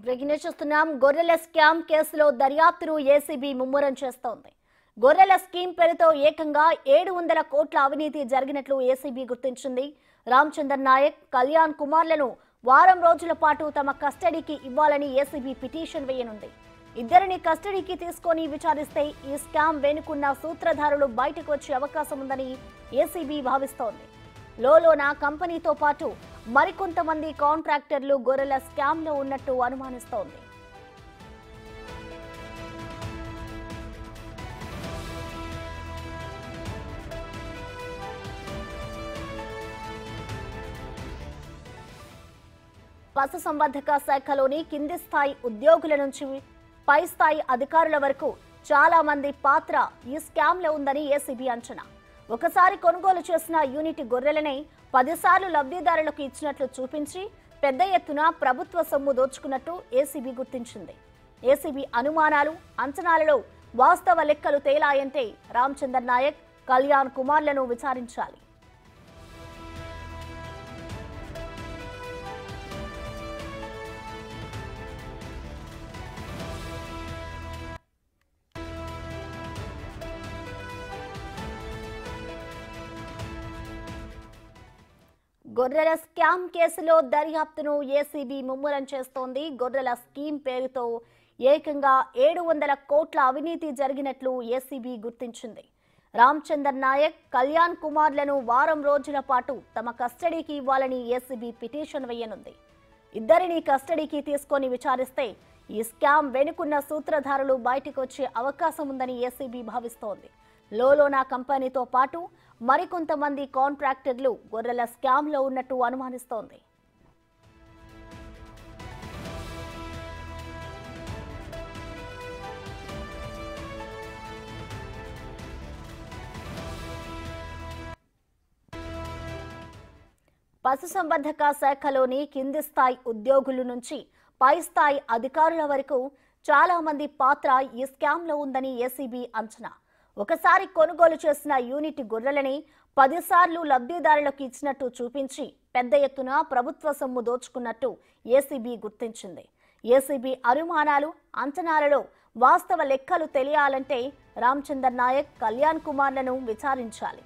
Breaking news చూస్తున్నాం. గొర్రెల scam కేసులో దర్యాప్తును ఏసీబీ ముమ్మరం చేస్తోంది. గొర్రెల స్కీమ్ పేరుతో ఏకంగా 700 కోట్ల అవినీతి జరిగినట్లు ఏసీబీ గుర్తించింది. రామచంద్ర నాయక్, కళ్యాణ్ కుమార్లను వారం రోజుల పాటు తమ కస్టడీకి ఇవ్వాలని ఏసీబీ పిటిషన్ వేయనుంది. ఇద్దరిని కస్టడీకి తీసుకొని విచారిస్తే ఈ స్కామ్ వెనుకున్న సూత్రధారులు బయటకు వచ్చే అవకాశం ఉందని ఏసీబీ భావిస్తోంది. లోలోన కంపెనీతో పాటు మరికొంతమంది కాంట్రాక్టర్లు గొర్రెల స్కామ్ లో ఉన్నట్టు అనుమానిస్తోంది. పశుసంవర్ధక శాఖలోని కింది స్థాయి ఉద్యోగుల నుంచి పై స్థాయి అధికారుల వరకు చాలా మంది పాత్ర ఈ స్కామ్ లో ఉందని ఏసీబీ అంచనా. ఒకసారి కొనుగోలు చేసిన యూనిట్ గొర్రెలనే 10 సార్లు లబ్ధిదారులకు ఇచ్చినట్లు చూపించి పెద్ద ఎత్తున ప్రభుత్వ సొమ్ము దోచుకున్నట్టు ఏసీబీ గుర్తించింది. ఏసీబీ అనుమానాలు, అంచనాలలో వాస్తవ లెక్కలు తేలాయంటే రామచంద్ర నాయక్, కళ్యాణ్ కుమార్లను విచారించాలి. గొర్రెల స్కామ్ కేసులో దర్యాప్తును ఏసీబీ ముమ్మరం చేస్తోంది. గొర్రెల స్కీమ్ పేరుతో ఏకంగా 700 కోట్ల అవినీతి జరిగినట్లు ఏసీబీ గుర్తించింది. రామచంద్ర నాయక్, కళ్యాణ్ కుమార్లను వారం రోజుల పాటు తమ కస్టడీకి ఇవ్వాలని ఏసీబీ పిటిషన్ వేయనుంది. ఇద్దరిని కస్టడీకి తీసుకొని విచారిస్తే ఈ స్కామ్ వెనుకున్న సూత్రధారులు బయటకు వచ్చే అవకాశం ఉందని ఏసీబీ భావిస్తోంది. లోలోనా కంపెనీతో పాటు మరికొంతమంది కాంట్రాక్టర్లు గొర్రెల స్కామ్ లో ఉన్నట్టు అనుమానిస్తోంది. పశుసంవర్ధక శాఖలోని కింది స్థాయి ఉద్యోగుల నుంచి పై స్థాయి అధికారుల వరకు చాలా మంది పాత్ర ఈ స్కామ్ లో ఉందని ఏసీబీ అంచనా. ఒకసారి కొనుగోలు చేసిన యూనిట్ గొర్రెలని 10 సార్లు లబ్ధిదారులకు ఇచ్చినట్టు చూపించి పెద్ద ఎత్తున ప్రభుత్వ సొమ్ము దోచుకున్నట్టు ఏసీబీ గుర్తించింది. ఏసీబీ అనుమానాలు, అంచనాలలో వాస్తవ లెక్కలు తెలియాలంటే రామచంద్ర నాయక్, కళ్యాణ్ కుమార్లను విచారించాలి.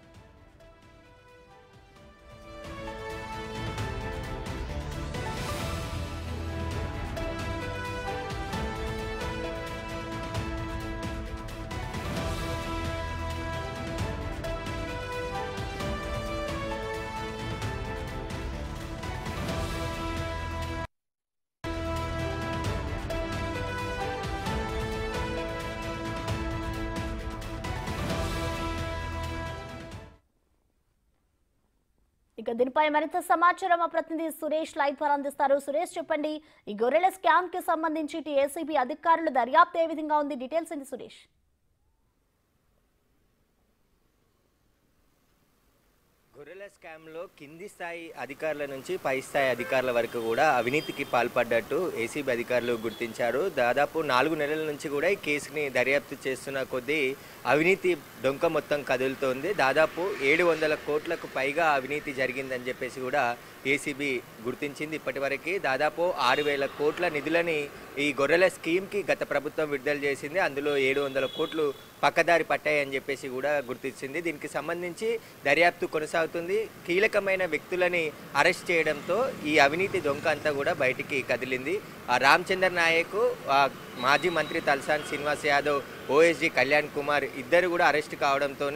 ఇక దీనిపై మరింత సమాచారం మా ప్రతినిధి సురేష్ లైవ్ ద్వారా అందిస్తారు. సురేష్, చెప్పండి, ఈ గొర్రెల స్కామ్ కి సంబంధించి ఏసీబీ అధికారుల దర్యాప్తు ఏ విధంగా ఉంది? డీటెయిల్స్ ఏంటి సురేష్? గొర్రెల స్కామ్లో కింది స్థాయి అధికారుల నుంచి పై స్థాయి అధికారుల వరకు కూడా అవినీతికి పాల్పడ్డట్టు ఏసీబీ అధికారులు గుర్తించారు. దాదాపు 4 నెలల నుంచి కూడా ఈ కేసుని దర్యాప్తు చేస్తున్న కొద్దీ అవినీతి డొంక మొత్తం కదులుతోంది. దాదాపు 700 కోట్లకు పైగా అవినీతి జరిగిందని చెప్పేసి కూడా ఏసీబీ గుర్తించింది. ఇప్పటివరకు దాదాపు 6,000 కోట్ల నిధులని ఈ గొర్రెల స్కీమ్కి గత ప్రభుత్వం విడుదల చేసింది. అందులో 700 కోట్లు పక్కదారి పట్టాయని చెప్పేసి కూడా గుర్తించింది. దీనికి సంబంధించి దర్యాప్తు కొనసాగుతుంది. కీలకమైన వ్యక్తులని అరెస్ట్ చేయడంతో ఈ అవినీతి దొంగ అంతా కూడా బయటికి కదిలింది. రామచంద్ర నాయక్, మాజీ మంత్రి తలసాని శ్రీనివాస్ యాదవ్, ఓఎస్డీ కళ్యాణ్ కుమార్ ఇద్దరు కూడా అరెస్ట్ కావడంతో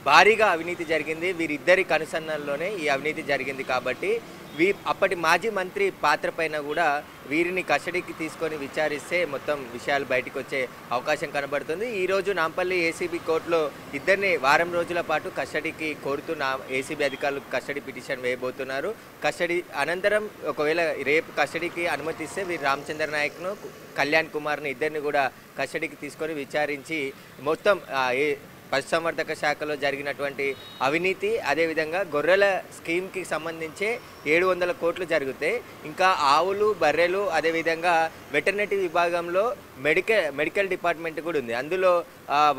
భారీగా అవినీతి జరిగింది. వీరిద్దరి కనుసన్నల్లోనే ఈ అవినీతి జరిగింది కాబట్టి అప్పటి మాజీ మంత్రి పాత్ర పైన కూడా వీరిని కస్టడీకి తీసుకొని విచారిస్తే మొత్తం విషయాలు బయటకు వచ్చే అవకాశం కనబడుతుంది. ఈరోజు నాంపల్లి ఏసీబీ కోర్టులో ఇద్దరిని వారం రోజుల పాటు కస్టడీకి కోరుతున్న ఏసీబీ అధికారులు కస్టడీ పిటిషన్ వేయబోతున్నారు. కస్టడీ అనంతరం ఒకవేళ రేపు కస్టడీకి అనుమతిస్తే వీరు రామచంద్ర నాయక్ను, కళ్యాణ్ కుమార్ని ఇద్దరిని కూడా కస్టడీకి తీసుకొని విచారించి మొత్తం పశుసంవర్ధక శాఖలో జరిగినటువంటి అవినీతి, అదేవిధంగా గొర్రెల స్కీమ్కి సంబంధించే 700 కోట్లు జరిగితే ఇంకా ఆవులు, బర్రెలు, అదేవిధంగా వెటర్నరీ విభాగంలో మెడికల్ డిపార్ట్మెంట్ కూడా ఉంది. అందులో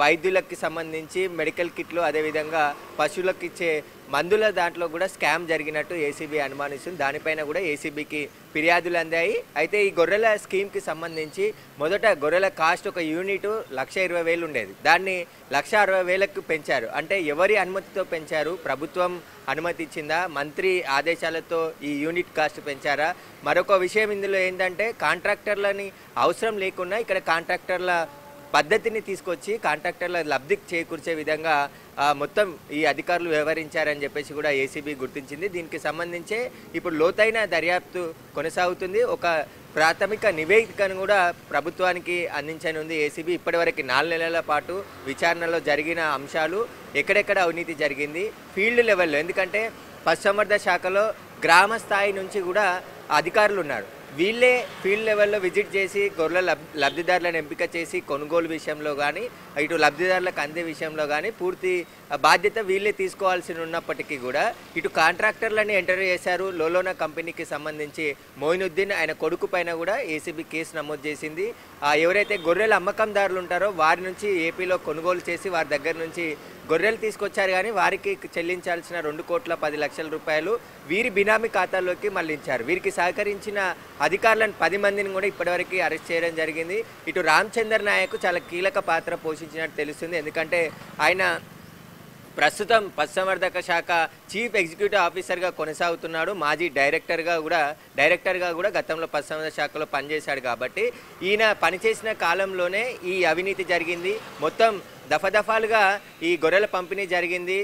వైద్యులకి సంబంధించి మెడికల్ కిట్లు, అదేవిధంగా పశువులకు ఇచ్చే మందుల దాంట్లో కూడా స్కామ్ జరిగినట్టు ఏసీబీ అనుమానిస్తుంది. దానిపైన కూడా ఏసీబీకి ఫిర్యాదులు అందాయి. అయితే ఈ గొర్రెల స్కీమ్కి సంబంధించి మొదట గొర్రెల కాస్ట్ ఒక యూనిట్ 1,20,000 ఉండేది. దాన్ని 1,60,000కు పెంచారు. అంటే ఎవరి అనుమతితో పెంచారు? ప్రభుత్వం అనుమతి ఇచ్చిందా? మంత్రి ఆదేశాలతో ఈ యూనిట్ కాస్ట్ పెంచారా? మరొక విషయం ఇందులో ఏంటంటే కాంట్రాక్టర్లని అవసరం లేకుండా ఇక్కడ కాంట్రాక్టర్ల పద్ధతిని తీసుకొచ్చి కాంట్రాక్టర్ల లబ్ధి చేకూర్చే విధంగా మొత్తం ఈ అధికారులు వ్యవహరించారని చెప్పేసి కూడా ఏసీబీ గుర్తించింది. దీనికి సంబంధించే ఇప్పుడు లోతైన దర్యాప్తు కొనసాగుతుంది. ఒక ప్రాథమిక నివేదికను కూడా ప్రభుత్వానికి అందించనుంది ఏసీబీ. ఇప్పటివరకు 4 నెలల పాటు విచారణలో జరిగిన అంశాలు, ఎక్కడెక్కడ అవినీతి జరిగింది, ఫీల్డ్ లెవెల్లో, ఎందుకంటే పశుసంవర్ధక శాఖలో గ్రామ స్థాయి నుంచి కూడా అధికారులు ఉన్నారు. వీళ్ళే ఫీల్డ్ లెవెల్లో విజిట్ చేసి గొర్రెల లబ్ధిదారులను ఎంపిక చేసి కొనుగోలు విషయంలో కానీ, ఇటు లబ్ధిదారులకు అందే విషయంలో కానీ పూర్తి బాధ్యత వీళ్ళే తీసుకోవాల్సి ఉన్నప్పటికీ కూడా ఇటు కాంట్రాక్టర్లని ఎంటర్ చేశారు. లోలోనా కంపెనీకి సంబంధించి మోయినుద్దీన్ ఆయన కొడుకు పైన కూడా ఏసీబీ కేసు నమోదు చేసింది. ఎవరైతే గొర్రెల అమ్మకందారులు ఉంటారో వారి నుంచి ఏపీలో కొనుగోలు చేసి వారి దగ్గర నుంచి గొర్రెలు తీసుకొచ్చారు, కానీ వారికి చెల్లించాల్సిన 2,10,00,000 రూపాయలు వీరి బినామీ ఖాతాల్లోకి మళ్లించారు. వీరికి సహకరించిన అధికారులను 10 మందిని కూడా ఇప్పటివరకు అరెస్ట్ చేయడం జరిగింది. ఇటు రామచందర్ నాయక్ చాలా కీలక పాత్ర పోషించినట్టు తెలుస్తుంది. ఎందుకంటే ఆయన ప్రస్తుతం పశుసంవర్ధక శాఖ చీఫ్ ఎగ్జిక్యూటివ్ ఆఫీసర్గా కొనసాగుతున్నాడు. మాజీ డైరెక్టర్గా కూడా గతంలో పశుసంవర్ధక శాఖలో పనిచేశాడు. కాబట్టి ఈయన పనిచేసిన కాలంలోనే ఈ అవినీతి జరిగింది. మొత్తం దఫాలుగా ఈ గొర్రెల పంపిణీ జరిగింది.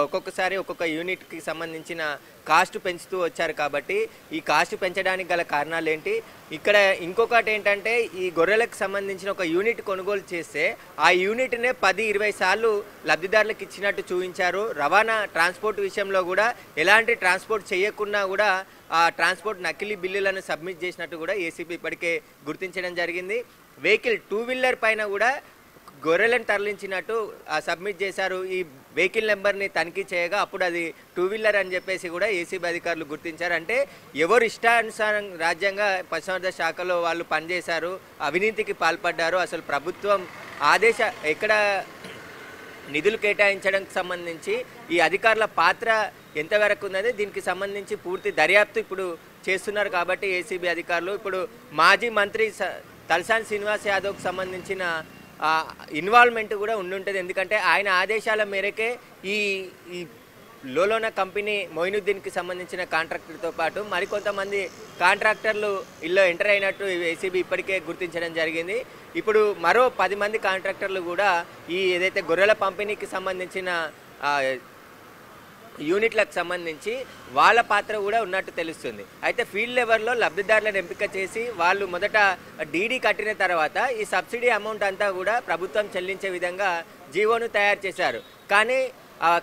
ఒక్కొక్కసారి ఒక్కొక్క యూనిట్కి సంబంధించిన కాస్ట్ పెంచుతూ వచ్చారు. కాబట్టి ఈ కాస్ట్ పెంచడానికి గల కారణాలు ఏంటి? ఇక్కడ ఇంకొకటి ఏంటంటే ఈ గొర్రెలకు సంబంధించిన ఒక యూనిట్ కొనుగోలు చేస్తే ఆ యూనిట్నే 10-20 సార్లు లబ్ధిదారులకు ఇచ్చినట్టు చూపించారు. రవాణా ట్రాన్స్పోర్ట్ విషయంలో కూడా ఎలాంటి ట్రాన్స్పోర్ట్ చేయకుండా కూడా ఆ ట్రాన్స్పోర్ట్ నకిలీ బిల్లులను సబ్మిట్ చేసినట్టు కూడా ఏసీబీ ఇప్పటికే గుర్తించడం జరిగింది. వెహికల్ 2 వీలర్ పైన కూడా గొర్రెలను తరలించినట్టు సబ్మిట్ చేశారు. ఈ వెహికల్ నెంబర్ని తనిఖీ చేయగా అప్పుడు అది 2 వీలర్ అని చెప్పేసి కూడా ఏసీబీ అధికారులు గుర్తించారు. అంటే ఎవరు ఇష్టానుసారం రాజ్యంగా పశుసంవర్ధక శాఖలో వాళ్ళు పనిచేశారు, అవినీతికి పాల్పడ్డారు. అసలు ప్రభుత్వం ఎక్కడ నిధులు కేటాయించడానికి సంబంధించి ఈ అధికారుల పాత్ర ఎంతవరకు ఉన్నది, దీనికి సంబంధించి పూర్తి దర్యాప్తు ఇప్పుడు చేస్తున్నారు. కాబట్టి ఏసీబీ అధికారులు ఇప్పుడు మాజీ మంత్రి తలసాని శ్రీనివాస్ యాదవ్కి సంబంధించిన ఇన్వాల్వ్మెంట్ కూడా ఉండుంటుంది. ఎందుకంటే ఆయన ఆదేశాల మేరకే ఈ లోలోనా కంపెనీ మోయినుద్దీన్కి సంబంధించిన కాంట్రాక్టర్తో పాటు మరికొంతమంది కాంట్రాక్టర్లు ఇల్లు ఎంటర్ అయినట్టు ఏసీబీ ఇప్పటికే గుర్తించడం జరిగింది. ఇప్పుడు మరో 10 మంది కాంట్రాక్టర్లు కూడా ఈ ఏదైతే గొర్రెల పంపిణీకి సంబంధించిన యూనిట్లకు సంబంధించి వాళ్ళ పాత్ర కూడా ఉన్నట్టు తెలుస్తుంది. అయితే ఫీల్డ్ లెవెల్లో లబ్ధిదారులను ఎంపిక చేసి వాళ్ళు మొదట డీడీ కట్టిన తర్వాత ఈ సబ్సిడీ అమౌంట్ అంతా కూడా ప్రభుత్వం చెల్లించే విధంగా జీవోను తయారు చేశారు. కానీ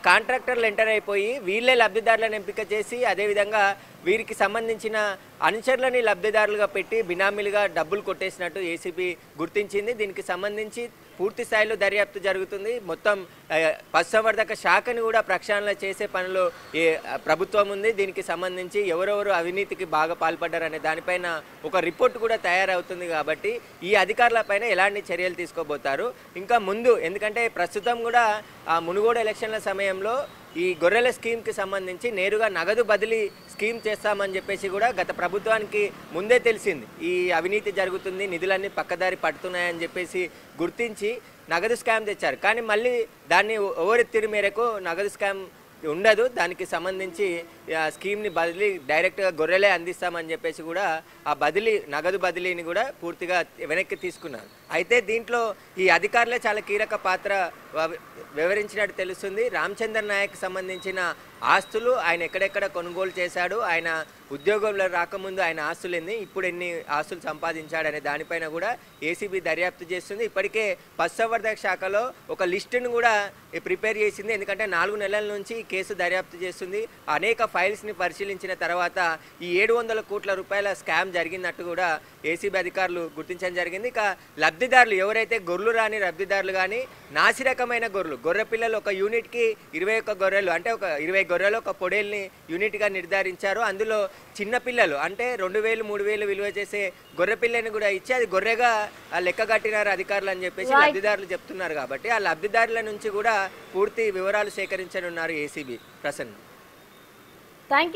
కాంట్రాక్టర్లు ఎంటర్ అయిపోయి వీళ్ళే లబ్ధిదారులను ఎంపిక చేసి అదేవిధంగా వీరికి సంబంధించిన అనుచరులని లబ్ధిదారులుగా పెట్టి బినామీలుగా డబ్బులు కొట్టేసినట్టు ఏసీబీ గుర్తించింది. దీనికి సంబంధించి పూర్తి స్థాయిలో దర్యాప్తు జరుగుతుంది. మొత్తం పశుసంవర్ధక శాఖను కూడా ప్రక్షాళన చేసే పనిలో ప్రభుత్వం ఉంది. దీనికి సంబంధించి ఎవరెవరు అవినీతికి బాగా పాల్పడ్డారనే దానిపైన ఒక రిపోర్ట్ కూడా తయారవుతుంది. కాబట్టి ఈ అధికారులపైన ఎలాంటి చర్యలు తీసుకోబోతారు ఇంకా ముందు, ఎందుకంటే ప్రస్తుతం కూడా మునుగోడు ఎలక్షన్ల సమయంలో ఈ గొర్రెల స్కీమ్కి సంబంధించి నేరుగా నగదు బదిలీ స్కీమ్ చేస్తామని చెప్పేసి కూడా గత ప్రభుత్వానికి ముందే తెలిసింది. ఈ అవినీతి జరుగుతుంది, నిధులన్నీ పక్కదారి పడుతున్నాయని చెప్పేసి గుర్తించి నగదు స్కామ్ తెచ్చారు. కానీ మళ్ళీ దాన్ని ఓవరెత్తిన మేరకు నగదు స్కామ్ ఉండదు, దానికి సంబంధించి స్కీమ్ని బదిలీ డైరెక్ట్గా గొర్రెలే అందిస్తామని చెప్పేసి కూడా ఆ నగదు బదిలీని కూడా పూర్తిగా వెనక్కి తీసుకున్నారు. అయితే దీంట్లో ఈ అధికారులే చాలా కీలక పాత్ర వివరించినట్టు తెలుస్తుంది. రామచందర్ నాయక్ సంబంధించిన ఆస్తులు ఆయన ఎక్కడెక్కడ కొనుగోలు చేశాడు, ఆయన ఉద్యోగంలో రాకముందు ఆయన ఆస్తులు ఇప్పుడు ఎన్ని ఆస్తులు సంపాదించాడనే దానిపైన కూడా ఏసీబీ దర్యాప్తు చేస్తుంది. ఇప్పటికే పశుసంవర్ధక శాఖలో ఒక లిస్టును కూడా ప్రిపేర్ చేసింది. ఎందుకంటే 4 నెలల నుంచి కేసు దర్యాప్తు చేస్తుంది. అనేక ఫైల్స్ని పరిశీలించిన తర్వాత ఈ 700 కోట్ల రూపాయల స్కామ్ జరిగినట్టు కూడా ఏసీబీ అధికారులు గుర్తించడం జరిగింది. ఇక లబ్ధిదారులు ఎవరైతే గొర్రెలు రాని లబ్ధిదారులు కానీ నాసిరకమైన గొర్రెలు గొర్రె పిల్లలు ఒక యూనిట్కి 21 గొర్రెలు, అంటే ఒక 20 గొర్రెలు ఒక పొడేల్ని యూనిట్గా నిర్ధారించారు. అందులో చిన్న పిల్లలు అంటే 2000 3000 విలువ చేసే గొర్రె పిల్లని కూడా ఇచ్చి అది గొర్రెగా లెక్క కట్టినారు అధికారులు అని చెప్పేసి లబ్ధిదారులు చెప్తున్నారు. కాబట్టి ఆ లబ్ధిదారుల నుంచి కూడా పూర్తి వివరాలు సేకరించనున్నారు ఏసీబీ. ప్రసన్న. థ్యాంక్